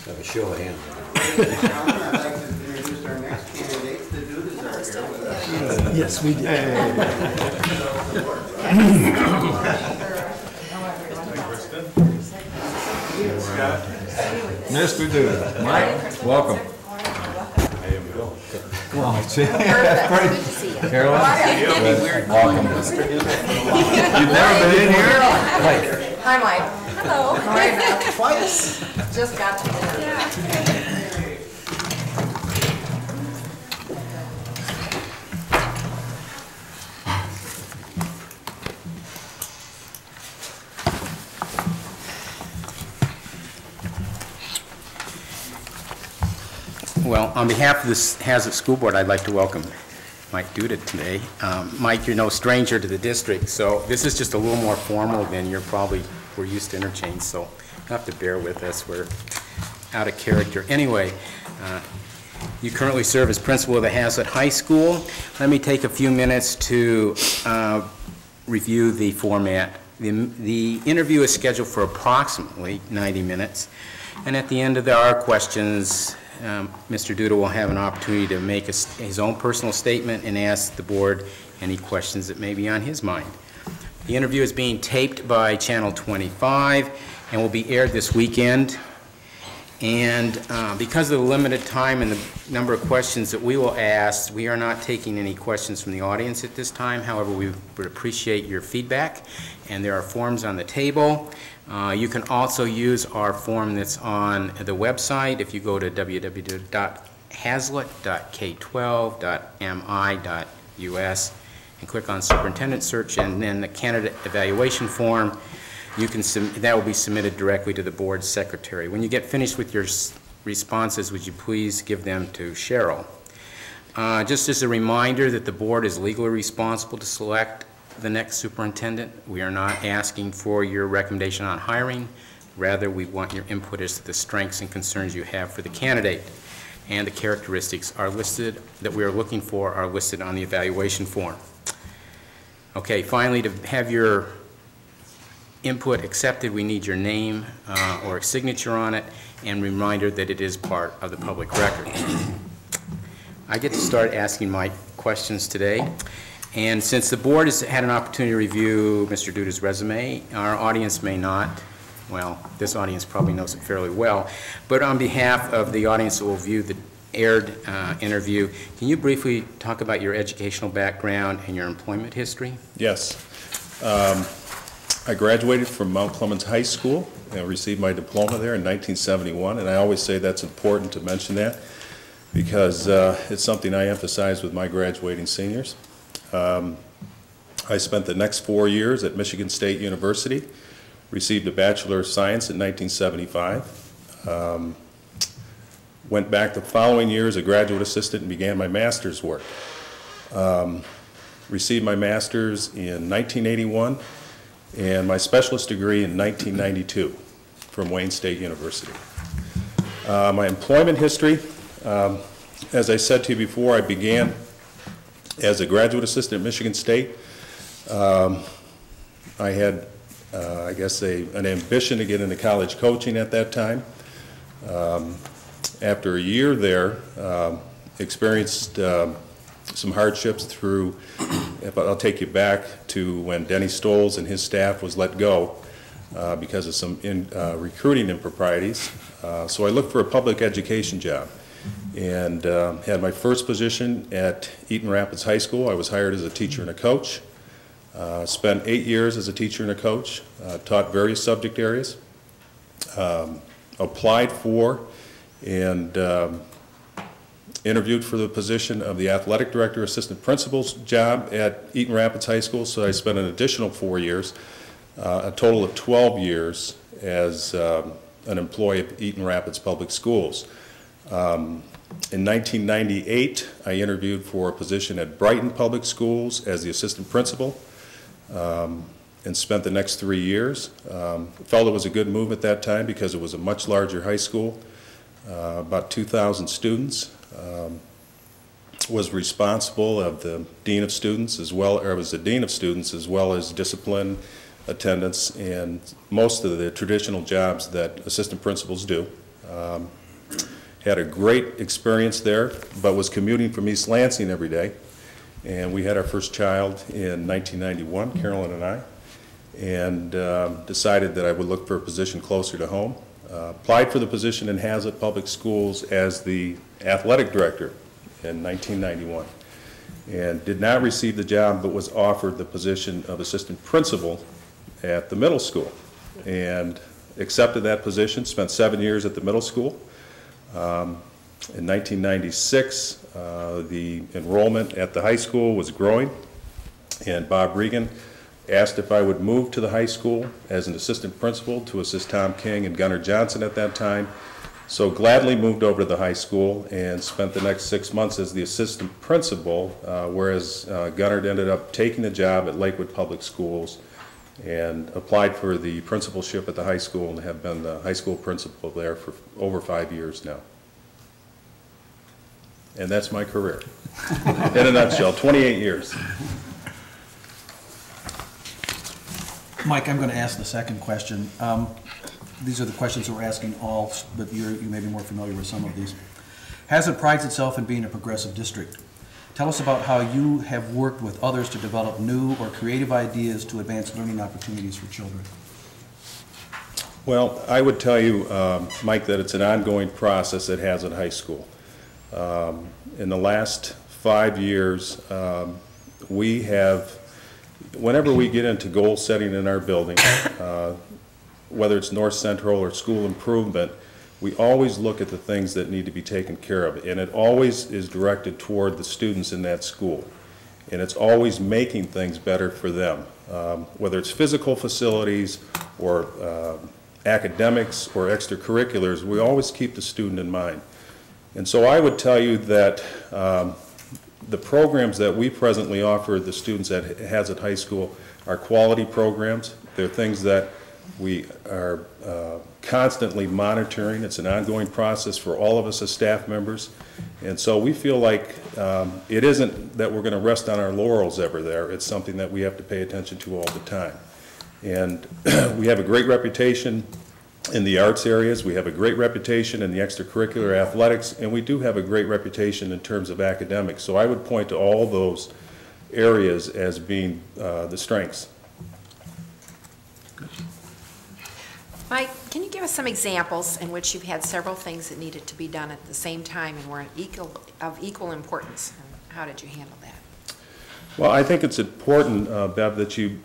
Have a show of hands. I'd like to introduce our next candidates. The Dudas are here with us. Yes, we did. Mr. Duda, Mike, welcome. Come on, Caroline, welcome. You've never been in here? Mike. Hi, Mike. Hello. Twice. Just got to Well, on behalf of the Hazlet School Board, I'd like to welcome Mike Duda today. Mike, you're no stranger to the district, so this is just a little more formal than we're used to interchange, so you have to bear with us. We're out of character. Anyway, you currently serve as principal of the Hazlet High School. Let me take a few minutes to review the format. The interview is scheduled for approximately 90 minutes, and at the end of our questions, Mr. Duda will have an opportunity to make his own personal statement and ask the board any questions that may be on his mind. The interview is being taped by Channel 25 and will be aired this weekend. And because of the limited time and the number of questions that we will ask, we are not taking any questions from the audience at this time. However, we would appreciate your feedback, and there are forms on the table. You can also use our form that's on the website. If you go to www.hazlet.k12.mi.us and click on Superintendent Search and then the Candidate Evaluation Form, that will be submitted directly to the board secretary. When you get finished with your responses, would you please give them to Cheryl? Just as a reminder that the board is legally responsible to select the next superintendent. We are not asking for your recommendation on hiring. Rather, we want your input as to the strengths and concerns you have for the candidate. And the characteristics are listed that we are looking for are listed on the evaluation form. Okay, finally, to have your input accepted, we need your name or a signature on it, and reminder that it is part of the public record. I get to start asking my questions today. And since the board has had an opportunity to review Mr. Duda's resume, our audience may not, well, this audience probably knows it fairly well, but on behalf of the audience that will view the aired interview, can you briefly talk about your educational background and your employment history? Yes. I graduated from Mount Clemens High School and received my diploma there in 1971, and I always say that's important to mention that because it's something I emphasize with my graduating seniors. I spent the next 4 years at Michigan State University, received a Bachelor of Science in 1975, went back the following year as a graduate assistant and began my master's work. Received my master's in 1981 and my specialist degree in 1992 from Wayne State University. My employment history, as I said to you before, I began as a graduate assistant at Michigan State. I had, I guess, an ambition to get into college coaching at that time. After a year there, experienced some hardships through, I'll take you back to when Denny Stoles and his staff was let go because of some recruiting improprieties. So I looked for a public education job and had my first position at Eaton Rapids High School. I was hired as a teacher and a coach. Spent 8 years as a teacher and a coach, taught various subject areas, applied for and interviewed for the position of the athletic director assistant principal's job at Eaton Rapids High School, so I spent an additional 4 years, a total of 12 years as an employee of Eaton Rapids Public Schools. In 1998, I interviewed for a position at Brighton Public Schools as the assistant principal and spent the next 3 years. Felt it was a good move at that time because it was a much larger high school, about 2,000 students. Was responsible of the dean of students as well, or was the dean of students as well as discipline, attendance, and most of the traditional jobs that assistant principals do. Had a great experience there, but was commuting from East Lansing every day. And we had our first child in 1991, Carolyn and I, and decided that I would look for a position closer to home. Applied for the position in Hazlet Public Schools as the athletic director in 1991, and did not receive the job, but was offered the position of assistant principal at the middle school, and accepted that position, spent 7 years at the middle school. In 1996, the enrollment at the high school was growing, and Bob Regan asked if I would move to the high school as an assistant principal to assist Tom King and Gunnar Johnson at that time. So gladly moved over to the high school and spent the next 6 months as the assistant principal, whereas Gunnar ended up taking the job at Lakewood Public Schools and applied for the principalship at the high school and have been the high school principal there for over 5 years now. And that's my career, in a nutshell, 28 years. Mike, I'm going to ask the second question. These are the questions that we're asking all, but you may be more familiar with some of these. Hazlet prides itself in being a progressive district. Tell us about how you have worked with others to develop new or creative ideas to advance learning opportunities for children. Well, I would tell you, Mike, that it's an ongoing process at Hazlet High School. In the last 5 years, we have, whenever we get into goal setting in our building, whether it's North Central or school improvement, we always look at the things that need to be taken care of, and it always is directed toward the students in that school, and it's always making things better for them, whether it's physical facilities or academics or extracurriculars. We always keep the student in mind. And so I would tell you that the programs that we presently offer the students at Hazlet High School are quality programs. They're things that we are constantly monitoring. It's an ongoing process for all of us as staff members. And so we feel like it isn't that we're going to rest on our laurels ever there. It's something that we have to pay attention to all the time. And we have a great reputation in the arts areas. We have a great reputation in the extracurricular athletics, and we do have a great reputation in terms of academics. So I would point to all those areas as being the strengths. Mike, can you give us some examples in which you've had several things that needed to be done at the same time and were of equal importance? And how did you handle that? Well, I think it's important, Bev, that you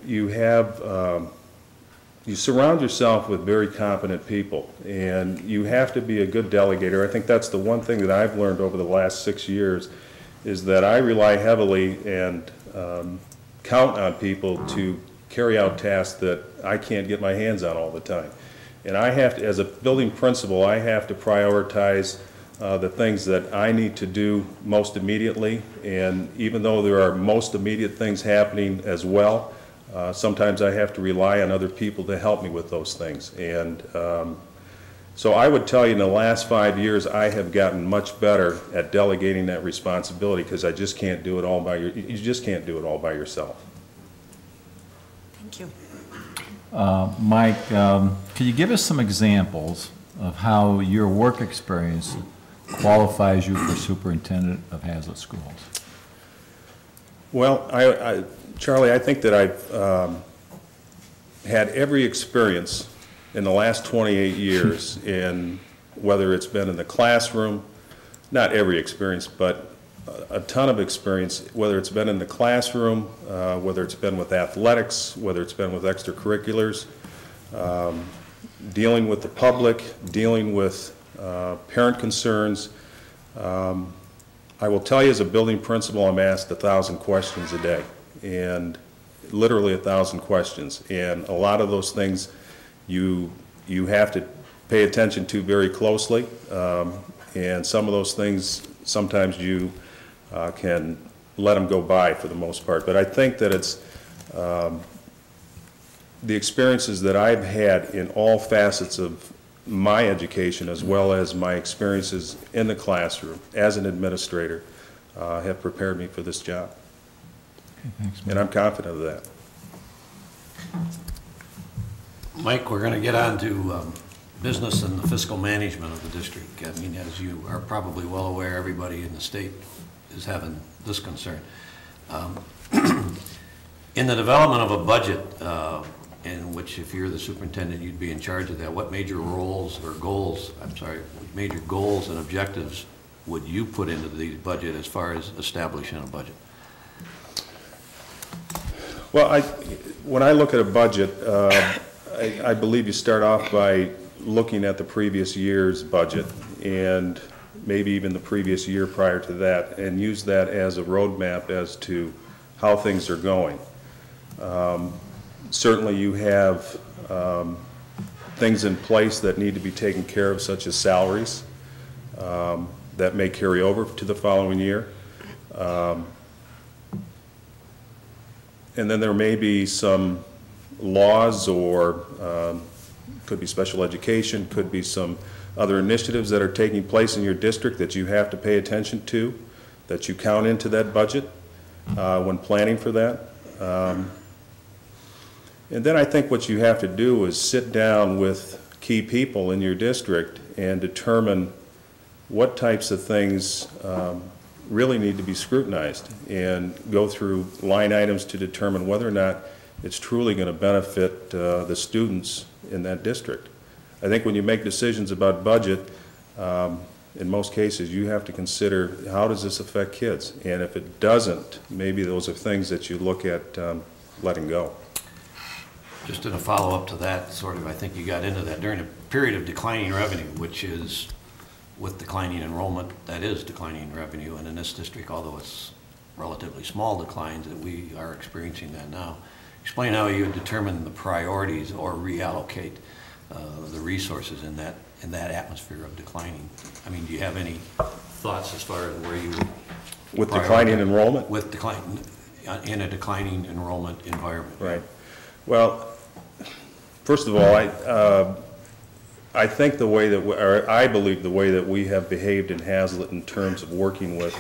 surround yourself with very competent people, and you have to be a good delegator. I think that's the one thing that I've learned over the last 6 years, is that I rely heavily and count on people to carry out tasks that I can't get my hands on all the time. And I have to, as a building principal, I have to prioritize the things that I need to do most immediately, and even though there are most immediate things happening as well, sometimes I have to rely on other people to help me with those things. And so I would tell you in the last 5 years I have gotten much better at delegating that responsibility, because I just can't do it all by you just can't do it all by yourself. Thank you. Mike, can you give us some examples of how your work experience qualifies you for superintendent of Hazlet Schools? Well, Charlie, I think that I've had every experience in the last 28 years in whether it's been in the classroom, not every experience, but a ton of experience, whether it's been in the classroom, whether it's been with athletics, whether it's been with extracurriculars, dealing with the public, dealing with parent concerns. I will tell you, as a building principal, I'm asked 1,000 questions a day, and literally 1,000 questions. And a lot of those things you have to pay attention to very closely, and some of those things sometimes you can let them go by for the most part. But I think that it's the experiences that I've had in all facets of my education, as well as my experiences in the classroom as an administrator, have prepared me for this job. Okay, thanks, Mike. And I'm confident of that. Mike, we're going to get on to business and the fiscal management of the district. I mean, as you are probably well aware, everybody in the state is having this concern. In the development of a budget, in which if you're the superintendent, you'd be in charge of that, what major roles or goals, major goals and objectives would you put into the budget as far as establishing a budget? Well, when I look at a budget, I believe you start off by looking at the previous year's budget and maybe even the previous year prior to that, and use that as a roadmap as to how things are going. Certainly you have things in place that need to be taken care of, such as salaries, that may carry over to the following year. And then there may be some laws or could be special education, could be some other initiatives that are taking place in your district that you have to pay attention to, that you count into that budget when planning for that. And then I think what you have to do is sit down with key people in your district and determine what types of things really need to be scrutinized, and go through line items to determine whether or not it's truly going to benefit the students in that district. I think when you make decisions about budget, in most cases you have to consider, how does this affect kids? And if it doesn't, maybe those are things that you look at letting go. Just in a follow-up to that, sort of, I think you got into that during a period of declining revenue, which is with declining enrollment, that is declining revenue, and in this district, although it's relatively small declines, that we are experiencing that now. Explain how you determine the priorities or reallocate the resources in that atmosphere of declining. I mean, do you have any thoughts as far as where you with declining enrollment? With in a declining enrollment environment. Right. Well, first of all, I think the way that, or I believe the way that we have behaved in Hazlet in terms of working with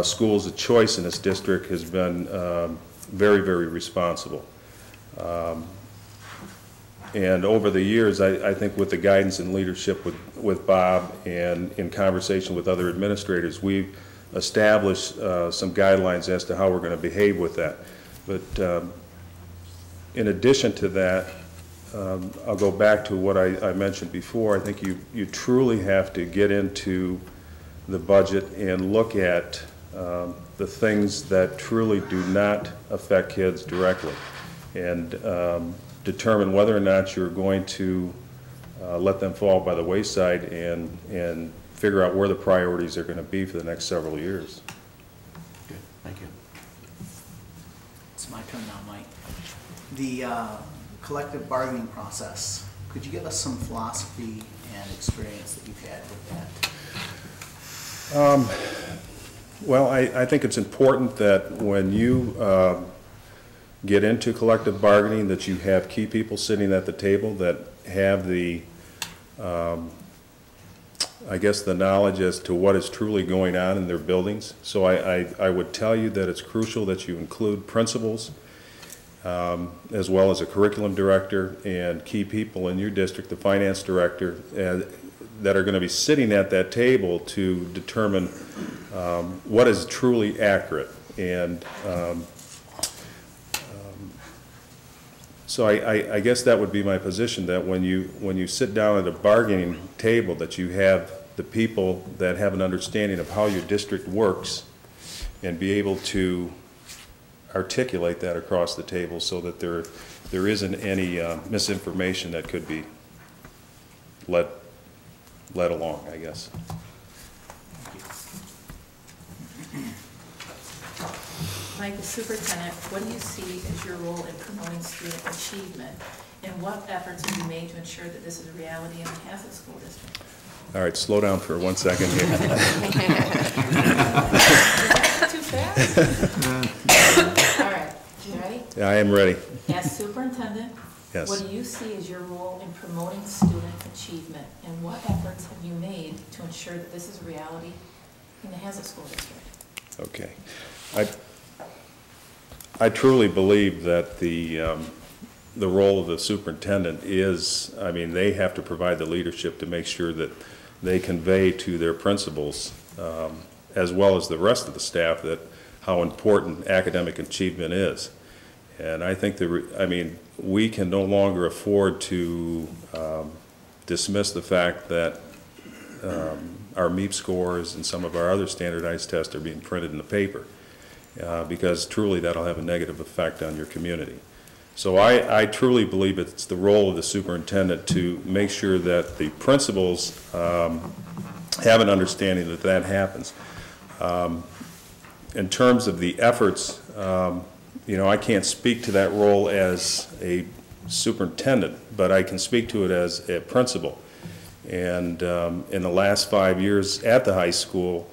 schools of choice in this district has been very, very responsible. And over the years, I think with the guidance and leadership with Bob and in conversation with other administrators, we've established some guidelines as to how we're going to behave with that. But in addition to that, I'll go back to what I mentioned before. I think you truly have to get into the budget and look at the things that truly do not affect kids directly, and determine whether or not you're going to let them fall by the wayside, and figure out where the priorities are going to be for the next several years. Good, thank you. It's my turn now, Mike. The collective bargaining process, could you give us some philosophy and experience that you've had with that? Well, I think it's important that when you get into collective bargaining, that you have key people sitting at the table that have the, I guess, the knowledge as to what is truly going on in their buildings. So I would tell you that it's crucial that you include principals, as well as a curriculum director and key people in your district, the finance director, that are going to be sitting at that table to determine what is truly accurate. And so I guess that would be my position, that when you sit down at a bargaining table, that you have the people that have an understanding of how your district works and be able to articulate that across the table, so that there isn't any misinformation that could be led along, I guess. Mike, the superintendent, what do you see as your role in promoting student achievement, and what efforts have you made to ensure that this is a reality in the Hazlet School District? All right, slow down for 1 second here. Too fast? All right, you ready? Yeah, I am ready. As superintendent, Yes. what do you see as your role in promoting student achievement, and what efforts have you made to ensure that this is a reality in the Hazlet School District? Okay. I truly believe that the role of the superintendent is, I mean, they have to provide the leadership to make sure that they convey to their principals, as well as the rest of the staff, that how important academic achievement is. And I think we can no longer afford to dismiss the fact that our MEP scores and some of our other standardized tests are being printed in the paper, because truly that'll have a negative effect on your community. So I truly believe it's the role of the superintendent to make sure that the principals have an understanding that that happens. In terms of the efforts, I can't speak to that role as a superintendent, but I can speak to it as a principal. And in the last 5 years at the high school,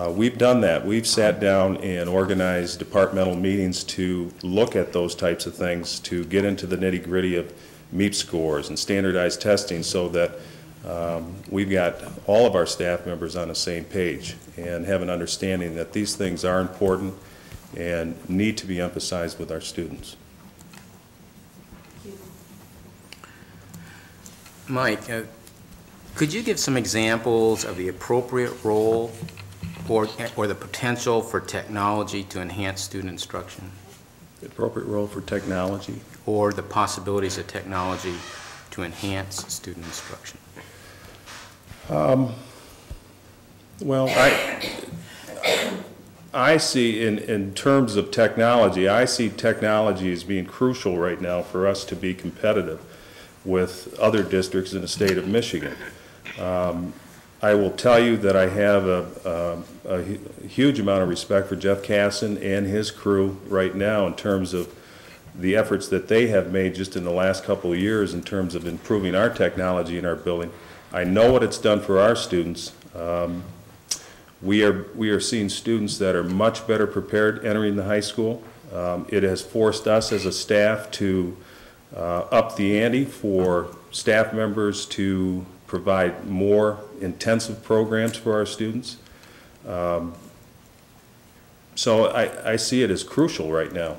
we've done that. We've sat down and organized departmental meetings to look at those types of things, to get into the nitty-gritty of MEP scores and standardized testing, so that we've got all of our staff members on the same page and have an understanding that these things are important and need to be emphasized with our students. Mike, could you give some examples of the appropriate role or the potential for technology to enhance student instruction? The appropriate role for technology? Or the possibilities of technology to enhance student instruction? Well, I see in terms of technology, I see technology as being crucial right now for us to be competitive with other districts in the state of Michigan. I will tell you that I have a huge amount of respect for Jeff Casson and his crew right now in terms of the efforts that they have made just in the last couple of years in terms of improving our technology in our building. I know what it's done for our students. We are seeing students that are much better prepared entering the high school. It has forced us as a staff to up the ante for staff members to provide more intensive programs for our students. So I see it as crucial right now,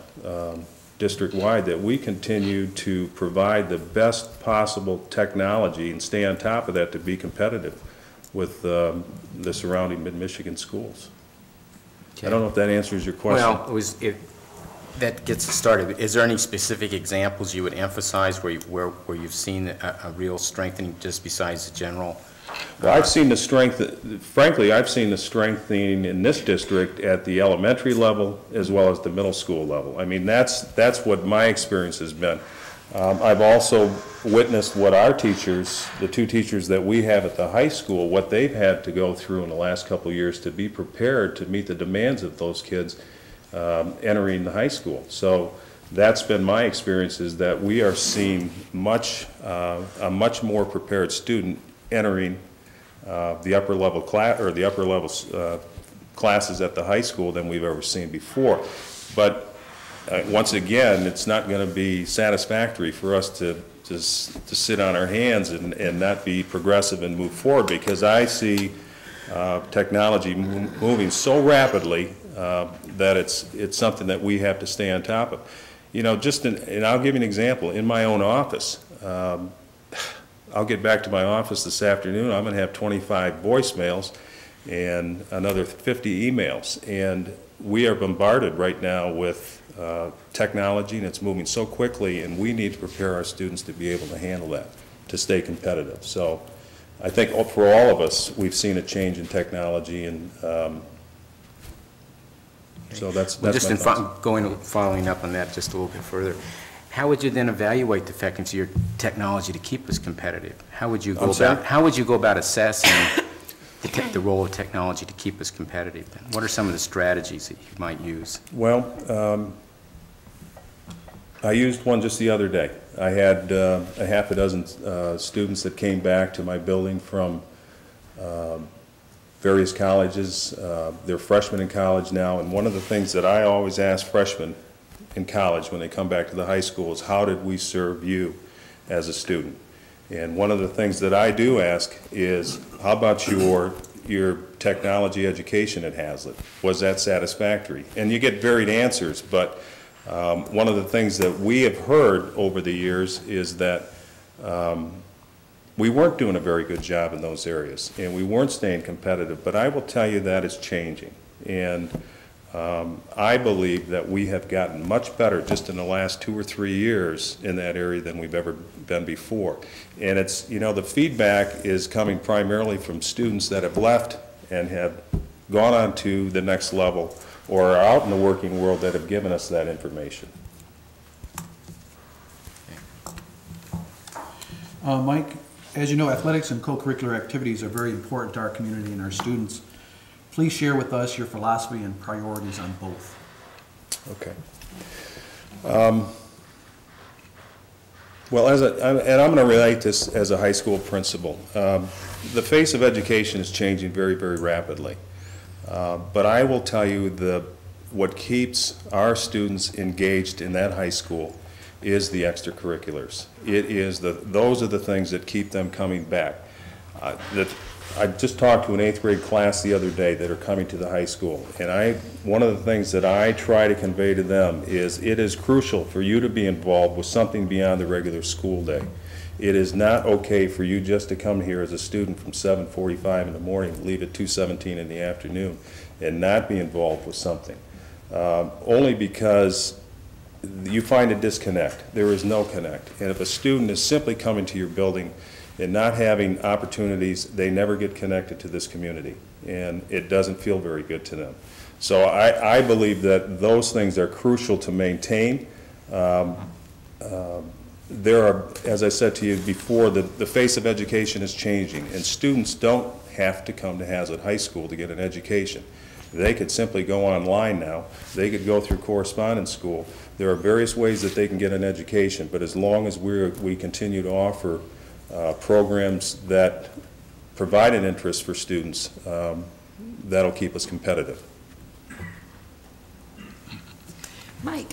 district-wide, that we continue to provide the best possible technology and stay on top of that to be competitive with the surrounding mid-Michigan schools. Okay. I don't know if that answers your question. Well, that gets us started. Is there any specific examples you would emphasize where you've seen a real strengthening just besides the general? Well, I've seen the strength, frankly, I've seen the strengthening in this district at the elementary level as well as the middle school level. I mean, that's what my experience has been. I've also witnessed what our teachers, the two teachers that we have at the high school, what they've had to go through in the last couple of years to be prepared to meet the demands of those kids entering the high school. So that's been my experience, is that we are seeing a much more prepared student entering the upper level class or the upper level classes at the high school than we've ever seen before. But once again, it's not going to be satisfactory for us to sit on our hands and not be progressive and move forward, because I see technology moving so rapidly that it's something that we have to stay on top of. You know, and I'll give you an example. In my own office, I'll get back to my office this afternoon, I'm going to have 25 voicemails and another 50 emails. And we are bombarded right now with technology, and it's moving so quickly, and we need to prepare our students to be able to handle that, to stay competitive. So I think for all of us, we've seen a change in technology, and so that's just following up on that just a little bit further. How would you then evaluate the effectiveness of your technology to keep us competitive? How would you go about assessing the role of technology to keep us competitive? What are some of the strategies that you might use? Well, I used one just the other day. I had a half a dozen students that came back to my building from various colleges. They're freshmen in college now, and one of the things that I always ask freshmen in college when they come back to the high school is, how did we serve you as a student? And one of the things that I do ask is, how about your technology education at Hazlitt? Was that satisfactory? And you get varied answers, but One of the things that we have heard over the years is that we weren't doing a very good job in those areas, and we weren't staying competitive, but I will tell you that is changing. And I believe that we have gotten much better just in the last 2 or 3 years in that area than we've ever been before. And it's, you know, the feedback is coming primarily from students that have left and have gone on to the next level or are out in the working world that have given us that information. Mike, as you know, athletics and co-curricular activities are very important to our community and our students. Please share with us your philosophy and priorities on both. Okay. Well, and I'm going to relate this as a high school principal. The face of education is changing very, very rapidly. But I will tell you what keeps our students engaged in that high school is the extracurriculars. Those are the things that keep them coming back. I just talked to an 8th grade class the other day that are coming to the high school, and one of the things that I try to convey to them is it is crucial for you to be involved with something beyond the regular school day. It is not okay for you just to come here as a student from 7:45 in the morning, leave at 2:17 in the afternoon, and not be involved with something. Only because you find a disconnect. There is no connect. And if a student is simply coming to your building and not having opportunities, they never get connected to this community, and it doesn't feel very good to them. So I believe that those things are crucial to maintain. There are, as I said to you before, the face of education is changing, and students don't have to come to Hazlet High School to get an education. They could simply go online now. They could go through correspondence school. There are various ways that they can get an education, but as long as we continue to offer programs that provide an interest for students, that'll keep us competitive. Mike,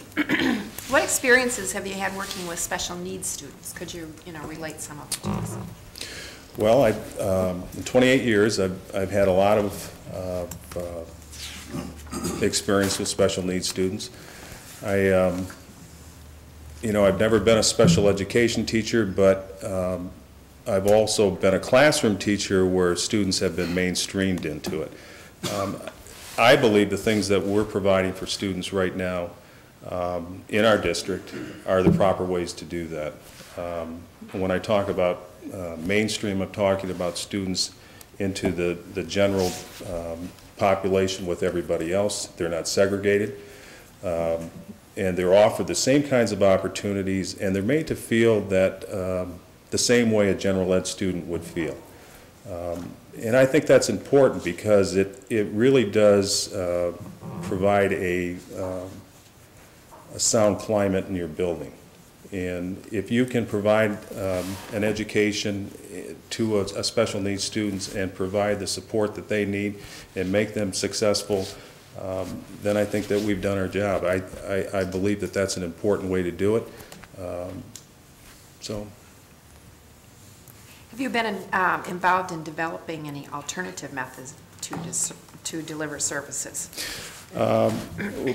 what experiences have you had working with special needs students? Could you, relate some of them to us? Well, in 28 years, I've had a lot of experience with special needs students. I've never been a special education teacher, but I've also been a classroom teacher where students have been mainstreamed into it. I believe the things that we're providing for students right now in our district are the proper ways to do that. When I talk about mainstream, I'm talking about students into the general population with everybody else. They're not segregated, and they're offered the same kinds of opportunities, and they're made to feel that the same way a general ed student would feel. And I think that's important because it really does provide a sound climate in your building. And if you can provide an education to a special needs students and provide the support that they need and make them successful, then I think that we've done our job. I believe that that's an important way to do it. Have you been involved in developing any alternative methods to deliver services?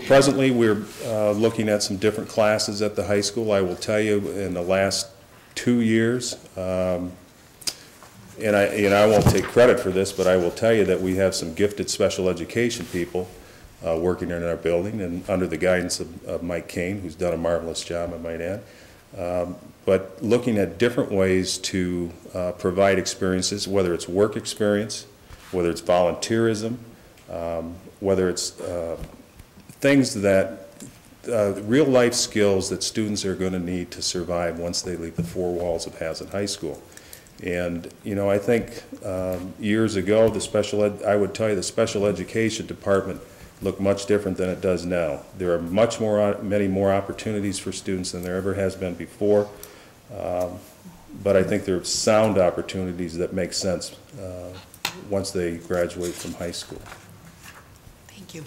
Presently, we're looking at some different classes at the high school. I will tell you, in the last 2 years, and I won't take credit for this, but I will tell you that we have some gifted special education people working in our building, and under the guidance of Mike Kane, who's done a marvelous job, I might add. But looking at different ways to provide experiences, whether it's work experience, whether it's volunteerism, whether it's things that, real life skills that students are going to need to survive once they leave the 4 walls of Hazlet High School. And, I think years ago, I would tell you the special education department looked much different than it does now. There are many more opportunities for students than there ever has been before. But I think there are sound opportunities that make sense once they graduate from high school. Thank you.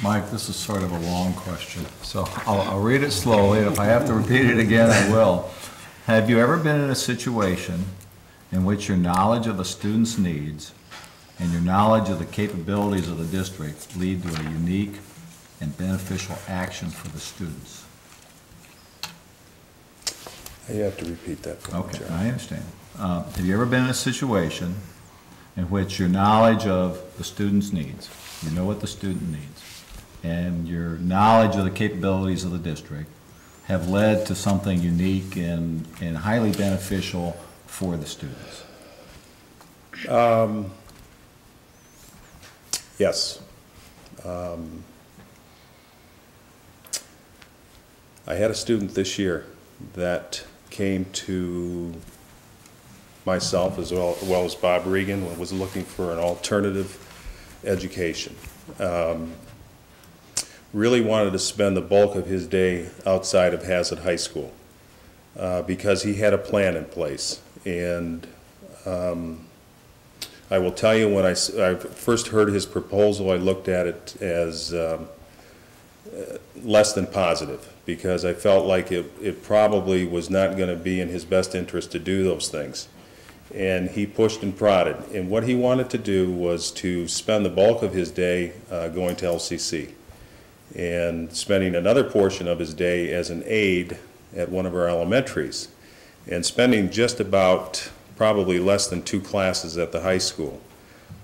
Mike, this is sort of a long question, so I'll read it slowly, and if I have to repeat it again, I will. Have you ever been in a situation in which your knowledge of the student's needs and your knowledge of the capabilities of the district lead to a unique and beneficial action for the students. You have to repeat that for me, Okay, John. I understand. Have you ever been in a situation in which your knowledge of the student's needs, you know what the student needs, and your knowledge of the capabilities of the district have led to something unique and highly beneficial for the students? Yes. I had a student this year that came to myself as well as Bob Regan and was looking for an alternative education. Really wanted to spend the bulk of his day outside of Hazard High School because he had a plan in place. And I will tell you, when I first heard his proposal, I looked at it as less than positive, because I felt like it probably was not going to be in his best interest to do those things. And he pushed and prodded. And what he wanted to do was to spend the bulk of his day going to LCC and spending another portion of his day as an aide at one of our elementaries, and spending just about probably less than 2 classes at the high school.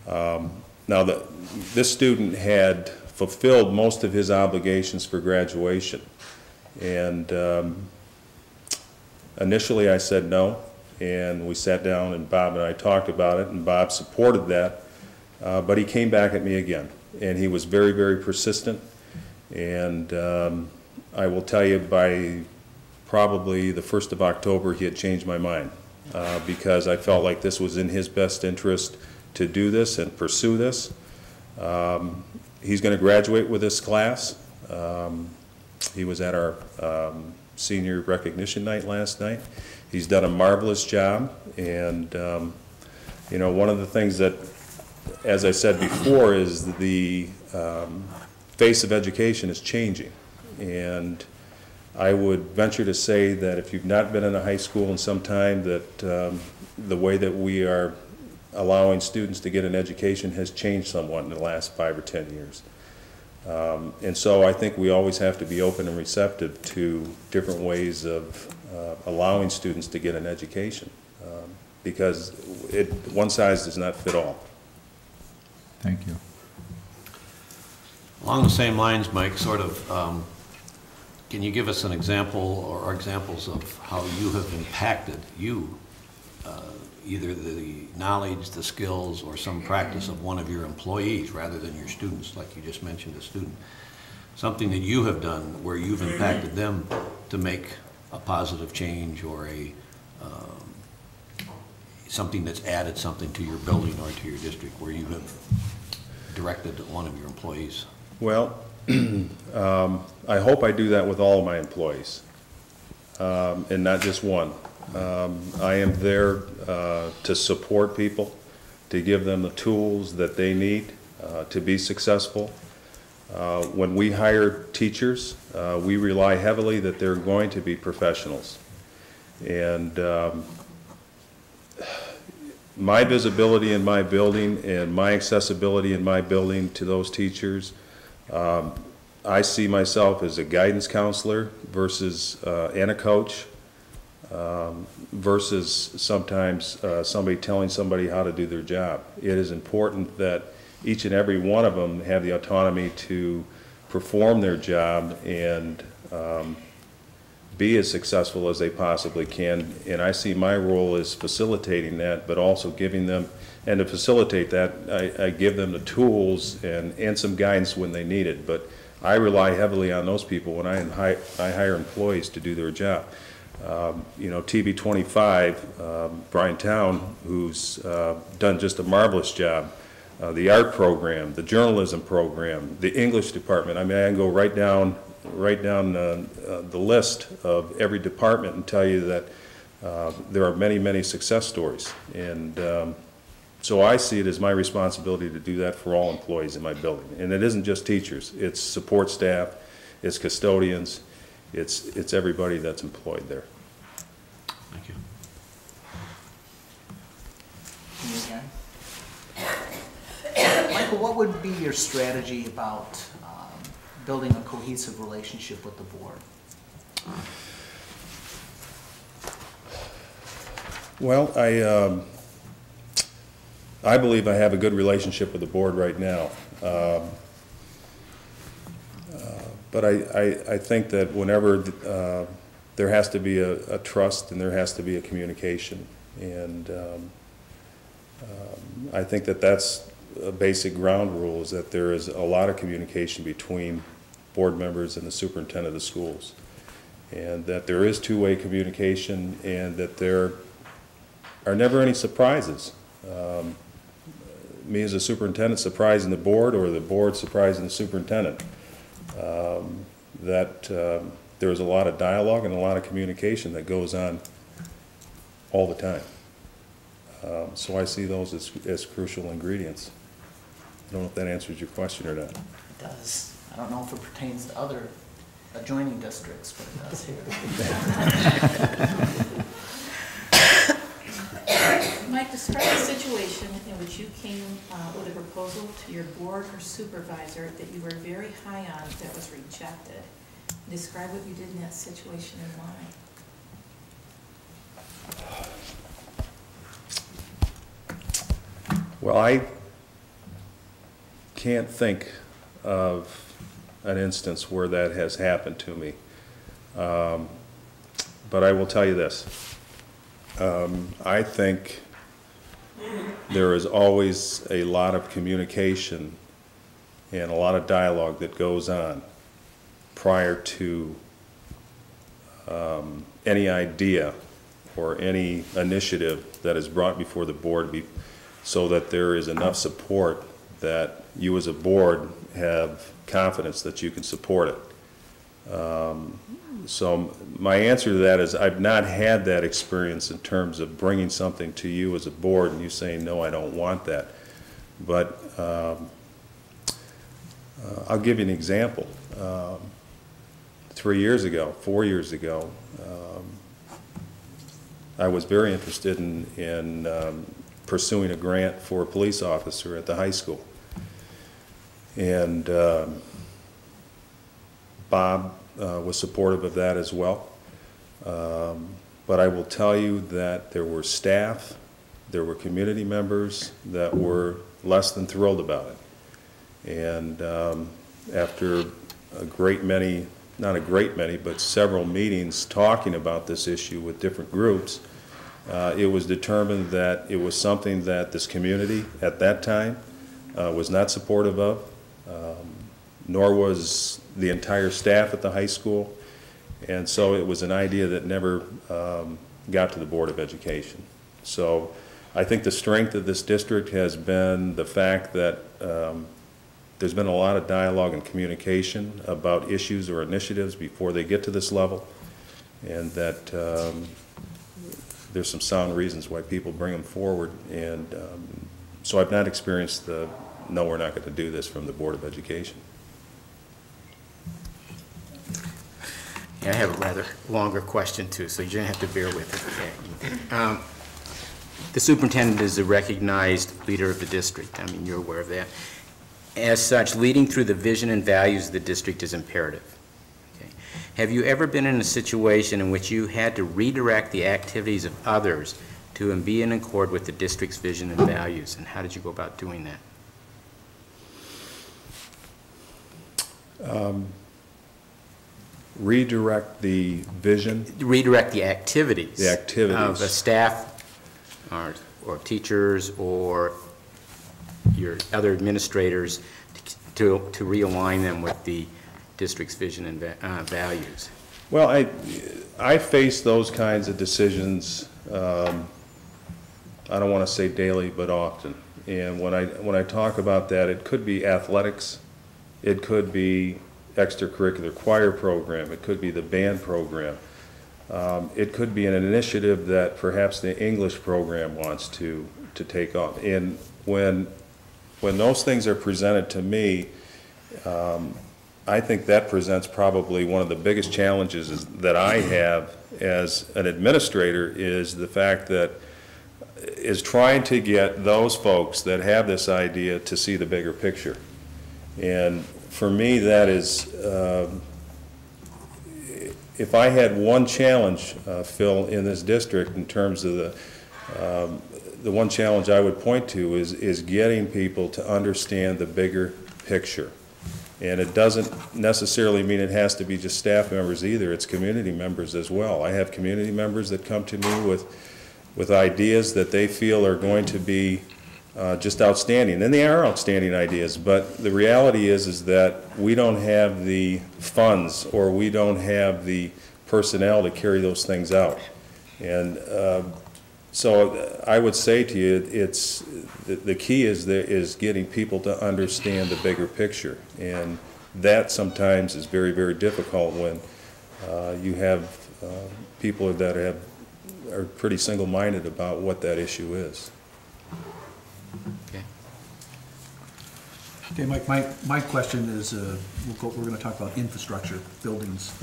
Now, this student had fulfilled most of his obligations for graduation. And initially I said no, and we sat down and Bob and I talked about it, and Bob supported that, but he came back at me again. And he was very, very persistent. And I will tell you, by probably the 1st of October, he had changed my mind. Because I felt like this was in his best interest to do this and pursue this. He's going to graduate with this class. He was at our senior recognition night last night. He's done a marvelous job, and you know, one of the things that, as I said before, is the face of education is changing. And I would venture to say that if you've not been in a high school in some time, that the way that we are allowing students to get an education has changed somewhat in the last 5 or 10 years. And so I think we always have to be open and receptive to different ways of allowing students to get an education, because one size does not fit all. Thank you. Along the same lines, Mike, sort of, can you give us an example or examples of how you have impacted either the knowledge, the skills, or some practice of one of your employees rather than your students, like you just mentioned a student? Something that you have done where you've impacted them to make a positive change, or something that's added something to your building or to your district, where you have directed one of your employees? Well, I hope I do that with all of my employees, and not just one. I am there to support people, to give them the tools that they need to be successful. When we hire teachers, we rely heavily that they're going to be professionals. And my visibility in my building and my accessibility in my building to those teachers, I see myself as a guidance counselor versus and a coach, versus sometimes somebody telling somebody how to do their job. It is important that each and every one of them have the autonomy to perform their job and be as successful as they possibly can. And I see my role as facilitating that, but also giving them, and to facilitate that, I give them the tools and some guidance when they need it. But I rely heavily on those people when I hire employees to do their job. You know, TV25, Brian Town, who's done just a marvelous job, the art program, the journalism program, the English department. I mean, I can go right down the list of every department and tell you that there are many, many success stories. And so I see it as my responsibility to do that for all employees in my building. And it isn't just teachers, it's support staff, it's custodians, it's everybody that's employed there. Thank you. Michael, what would be your strategy about building a cohesive relationship with the board? Well, I believe I have a good relationship with the board right now. But I think that whenever there has to be a trust and there has to be a communication. And I think that that's a basic ground rule, is that there is a lot of communication between board members and the superintendent of the schools. And that there is two-way communication, and that there are never any surprises. Me as a superintendent surprising the board, or the board surprising the superintendent. There is a lot of dialogue and a lot of communication that goes on all the time. So I see those as crucial ingredients. I don't know if that answers your question or not. It does. I don't know if it pertains to other adjoining districts, but it does here. Mike, describe a situation in which you came with a proposal to your board or supervisor that you were very high on that was rejected. Describe what you did in that situation and why. Well, I can't think of an instance where that has happened to me. But I will tell you this. I think there is always a lot of communication and a lot of dialogue that goes on prior to any idea or any initiative that is brought before the board, so that there is enough support that you as a board have confidence that you can support it. So my answer to that is I've not had that experience in terms of bringing something to you as a board and you saying, no, I don't want that. But I'll give you an example. 4 years ago, I was very interested in pursuing a grant for a police officer at the high school. And Bob was supportive of that as well. But I will tell you that there were staff, there were community members that were less than thrilled about it. And after a great many, not a great many, but several meetings talking about this issue with different groups, it was determined that it was something that this community at that time was not supportive of, nor was the entire staff at the high school. And so it was an idea that never got to the Board of Education. So I think the strength of this district has been the fact that there's been a lot of dialogue and communication about issues or initiatives before they get to this level, and that there's some sound reasons why people bring them forward. And so I've not experienced the, no, we're not going to do this from the Board of Education. Yeah, I have a rather longer question too, so you're going to have to bear with it. Okay. The superintendent is a recognized leader of the district. I mean, you're aware of that. As such, leading through the vision and values of the district is imperative. Okay. Have you ever been in a situation in which you had to redirect the activities of others to be in accord with the district's vision and values, and how did you go about doing that? Redirect the vision? Redirect the activities. The activities. Of the staff or teachers or your other administrators to realign them with the district's vision and values. Well, I face those kinds of decisions, I don't want to say daily, but often. And when I talk about that, it could be athletics, it could be extracurricular choir program, it could be the band program, it could be an initiative that perhaps the English program wants to take off. And when those things are presented to me, I think that presents probably one of the biggest challenges that I have as an administrator, is the fact that is trying to get those folks that have this idea to see the bigger picture. And for me, that is, if I had one challenge, Phil, in this district in terms of the one challenge I would point to is getting people to understand the bigger picture. And it doesn't necessarily mean it has to be just staff members either, it's community members as well. I have community members that come to me with ideas that they feel are going to be just outstanding, and they are outstanding ideas, but the reality is that we don't have the funds or we don't have the personnel to carry those things out. And so I would say to you, it's the key is getting people to understand the bigger picture, and that sometimes is very, very difficult when you have people that are pretty single-minded about what that issue is. Okay. Okay, Mike, my question is, we're going to talk about infrastructure, buildings.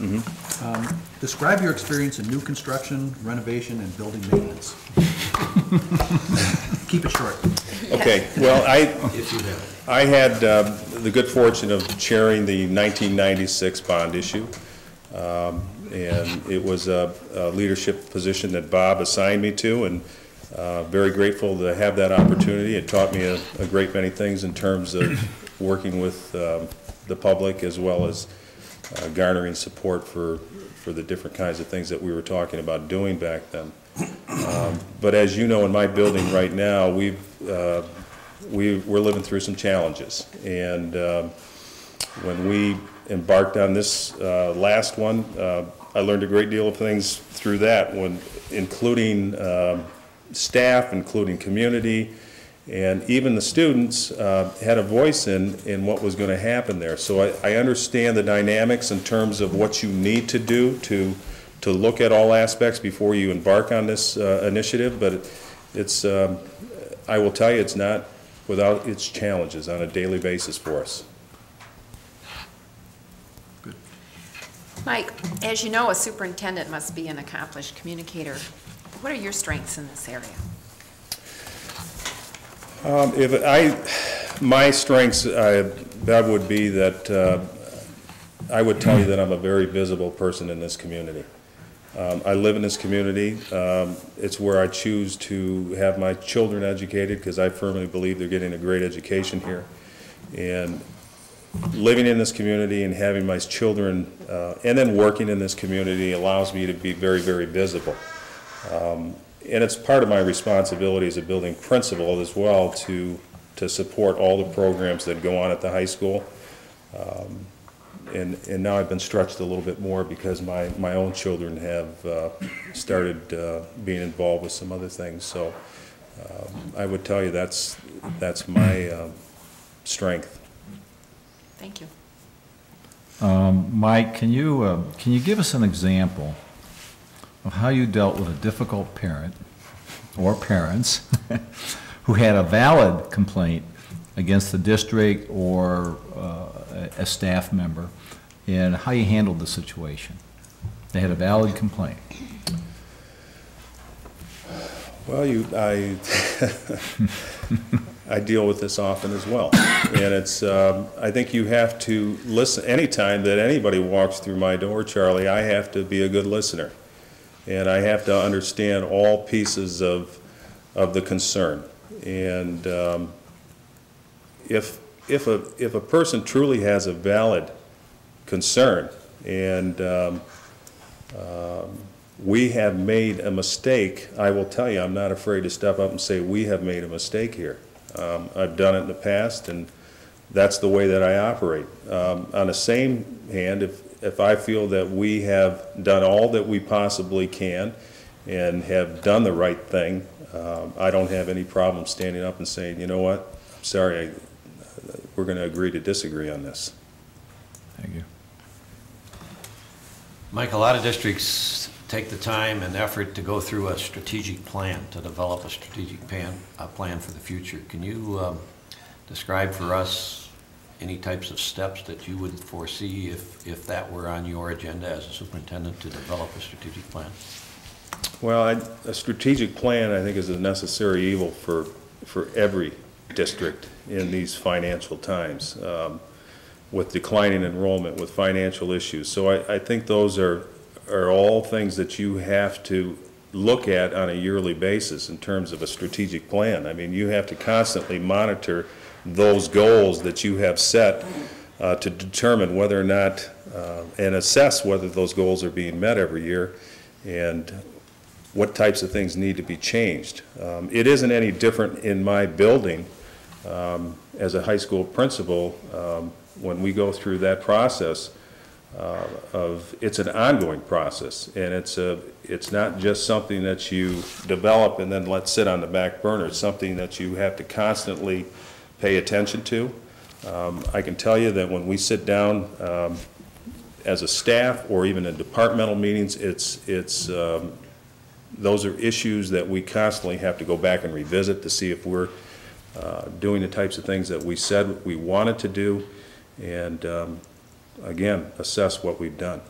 Describe your experience in new construction, renovation, and building maintenance. Keep it short. Okay, well, If you have. I had the good fortune of chairing the 1996 bond issue, and it was a leadership position that Bob assigned me to, and very grateful to have that opportunity. It taught me a great many things in terms of working with the public as well as garnering support for the different kinds of things that we were talking about doing back then. But as you know, in my building right now, we're living through some challenges. And when we embarked on this last one, I learned a great deal of things through that, including staff, including community, and even the students had a voice in what was going to happen there. So I understand the dynamics in terms of what you need to do to look at all aspects before you embark on this initiative, but it's, I will tell you, it's not without its challenges on a daily basis for us. Mike, as you know, a superintendent must be an accomplished communicator. What are your strengths in this area? My strengths, Bev, would be that I would tell you that I'm a very visible person in this community. I live in this community. It's where I choose to have my children educated because I firmly believe they're getting a great education here. And living in this community and having my children and then working in this community allows me to be very, very visible. And it's part of my responsibility as a building principal as well to support all the programs that go on at the high school. And now I've been stretched a little bit more because my own children have started being involved with some other things. So I would tell you that's my strength. Thank you. Mike, can you give us an example of how you dealt with a difficult parent or parents who had a valid complaint against the district or a staff member, and how you handled the situation? They had a valid complaint. Well, I deal with this often as well, and it's I think you have to listen. Anytime that anybody walks through my door, Charlie, I have to be a good listener, and I have to understand all pieces of the concern. And if a person truly has a valid concern, and we have made a mistake, I will tell you, I'm not afraid to step up and say, we have made a mistake here. I've done it in the past, and that's the way that I operate. On the same hand, if I feel that we have done all that we possibly can and have done the right thing, I don't have any problem standing up and saying, you know what, I'm sorry, we're going to agree to disagree on this. Thank you. Mike, a lot of districts take the time and effort to go through a strategic plan, to develop a strategic plan for the future. Can you describe for us any types of steps that you would foresee if that were on your agenda as a superintendent to develop a strategic plan? Well, a strategic plan, I think, is a necessary evil for every district in these financial times. with declining enrollment, with financial issues. So I think those are all things that you have to look at on a yearly basis in terms of a strategic plan. I mean, you have to constantly monitor those goals that you have set to determine whether or not, and assess whether those goals are being met every year, and what types of things need to be changed. It isn't any different in my building as a high school principal when we go through that process it's an ongoing process, and it's not just something that you develop and then let sit on the back burner. It's something that you have to constantly pay attention to. I can tell you that when we sit down as a staff or even in departmental meetings, those are issues that we constantly have to go back and revisit to see if we're doing the types of things that we said we wanted to do, and again, assess what we've done.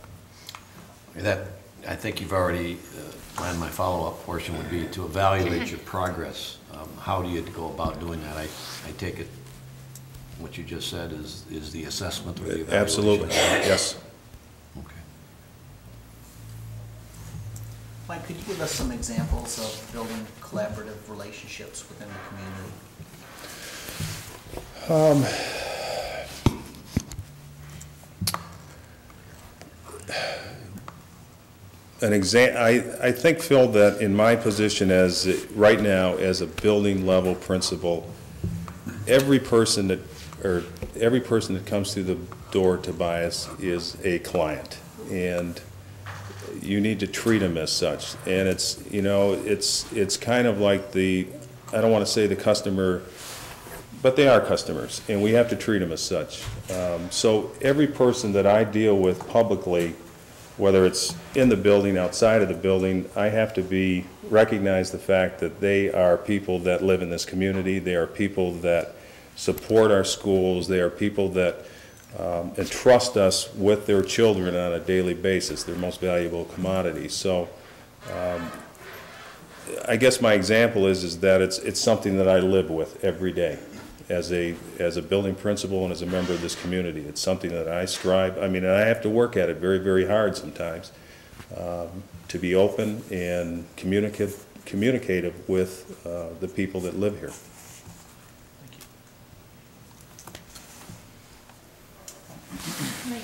I think you've already planned. My follow-up portion would be to evaluate your progress. How do you go about doing that? I take it what you just said is the assessment or the evaluation? Absolutely, yes. Okay. Mike, could you give us some examples of building collaborative relationships within the community? I think, Phil, that in my position right now as a building level principal, every person that comes through the door to buy us is a client, and you need to treat them as such. And it's kind of like I don't want to say the customer, but they are customers, and we have to treat them as such. So every person that I deal with publicly, whether it's in the building, outside of the building, I have to recognize the fact that they are people that live in this community. They are people that support our schools. They are people that entrust us with their children on a daily basis, their most valuable commodity. So I guess my example is that it's something that I live with every day as a building principal and as a member of this community. It's something that I strive, and I have to work at it very, very hard sometimes to be open and communicative with the people that live here. Mike,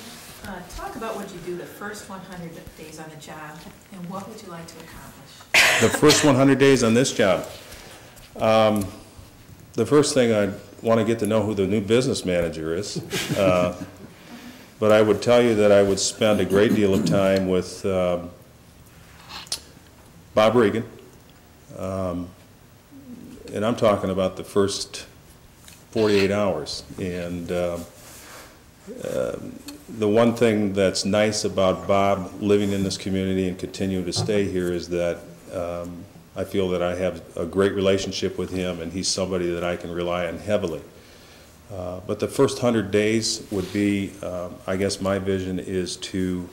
talk about what you do the first 100 days on the job, and what would you like to accomplish? The first 100 days on this job. The first thing, I want to get to know who the new business manager is. But I would tell you that I would spend a great deal of time with Bob Regan. And I'm talking about the first 48 hours. And the one thing that's nice about Bob living in this community and continuing to stay here is that I feel that I have a great relationship with him, and he's somebody that I can rely on heavily. But the first 100 days would be, I guess my vision is to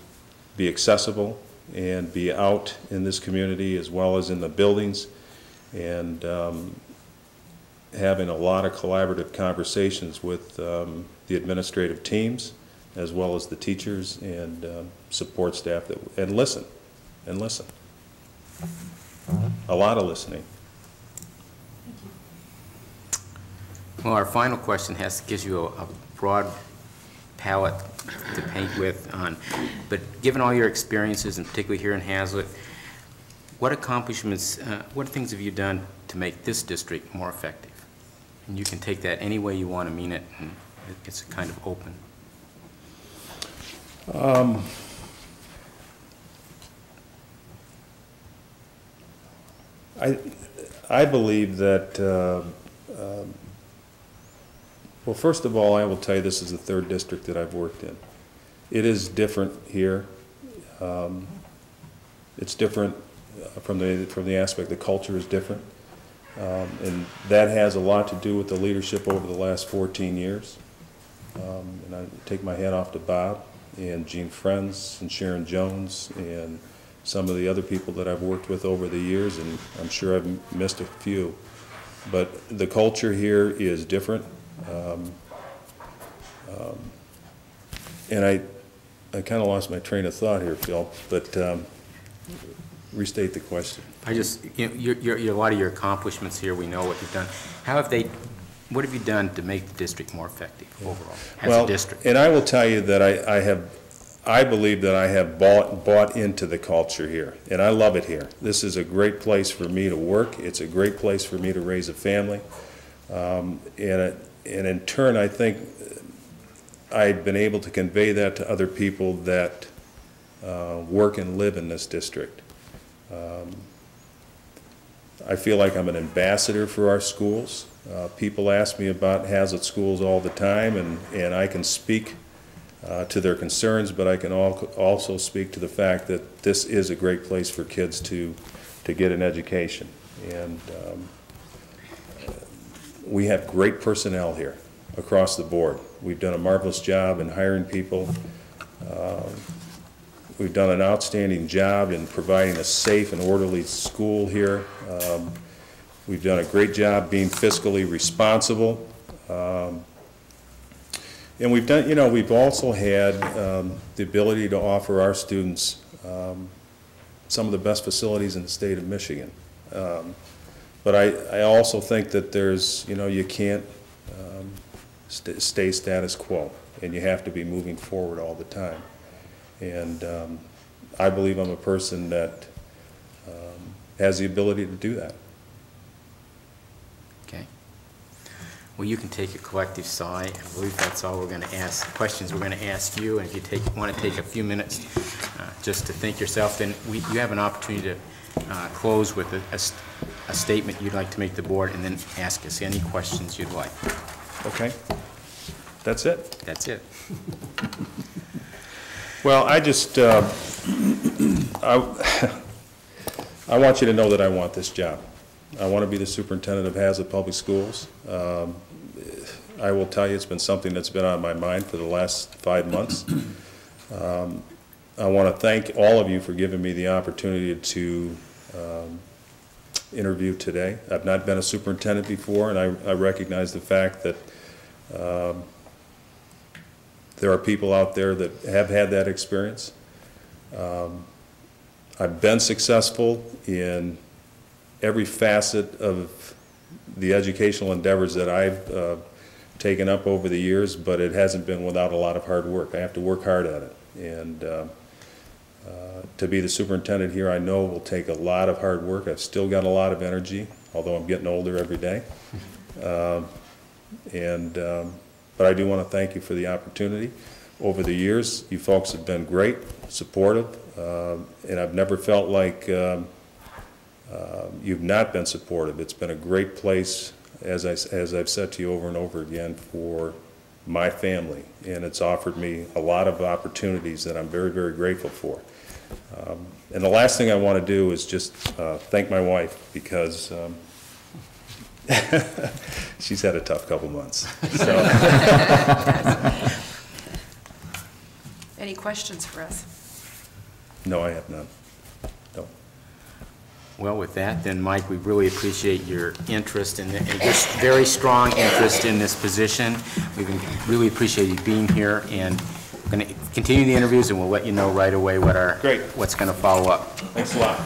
be accessible and be out in this community as well as in the buildings, and having a lot of collaborative conversations with the administrative teams as well as the teachers and support staff, and listen. A lot of listening. Well, our final question gives you a broad palette to paint with but given all your experiences, and particularly here in Hazlet, what accomplishments, what things have you done to make this district more effective? And you can take that any way you want to mean it, and it's kind of open. I believe that, well, first of all, I will tell you this is the third district that I've worked in. It is different here. It's different from the aspect the culture is different. And that has a lot to do with the leadership over the last 14 years. And I take my hat off to Bob and Gene Friends and Sharon Jones and some of the other people that I've worked with over the years, and I'm sure I've missed a few. But the culture here is different. And I kind of lost my train of thought here, Phil, but restate the question. I just, a lot of your accomplishments here, we know what you've done. What have you done to make the district more effective overall, as a district? And I will tell you that I believe that I have bought into the culture here, and I love it here. This is a great place for me to work. It's a great place for me to raise a family. And in turn, I think I've been able to convey that to other people that work and live in this district. I feel like I'm an ambassador for our schools. People ask me about Hazlitt schools all the time, and I can speak to their concerns, but I can also speak to the fact that this is a great place for kids to get an education. And we have great personnel here across the board. We've done a marvelous job in hiring people. We've done an outstanding job in providing a safe and orderly school here. We've done a great job being fiscally responsible. And we've also had the ability to offer our students some of the best facilities in the state of Michigan. But I also think that there's, you can't stay status quo, and you have to be moving forward all the time. And I believe I'm a person that has the ability to do that. Okay. Well, you can take a collective sigh. I believe that's all we're going to ask, questions we're going to ask you. And if you want to take a few minutes just to think yourself, then you have an opportunity to close with a statement you'd like to make to the board, and then ask us any questions you'd like. Okay? That's it? That's it. Well, I just, I want you to know that I want this job. I want to be the superintendent of Hazlitt Public Schools. I will tell you, it's been something that's been on my mind for the last 5 months. I want to thank all of you for giving me the opportunity to interview today. I've not been a superintendent before, and I recognize the fact that there are people out there that have had that experience. I've been successful in every facet of the educational endeavors that I've taken up over the years, but it hasn't been without a lot of hard work. I have to work hard at it. And to be the superintendent here, I know will take a lot of hard work. I've still got a lot of energy, although I'm getting older every day. But I do want to thank you for the opportunity. Over the years, you folks have been great, supportive, and I've never felt like you've not been supportive. It's been a great place, as I've said to you over and over again, for my family, and it's offered me a lot of opportunities that I'm very, very grateful for. And the last thing I want to do is just thank my wife, because she's had a tough couple months. So. Any questions for us? No, I have none. No. Well, with that, then, Mike, we really appreciate your interest and this very strong interest in this position. We really appreciate you being here, and we're going to continue the interviews, and we'll let you know right away what's going to follow up. Thanks a lot.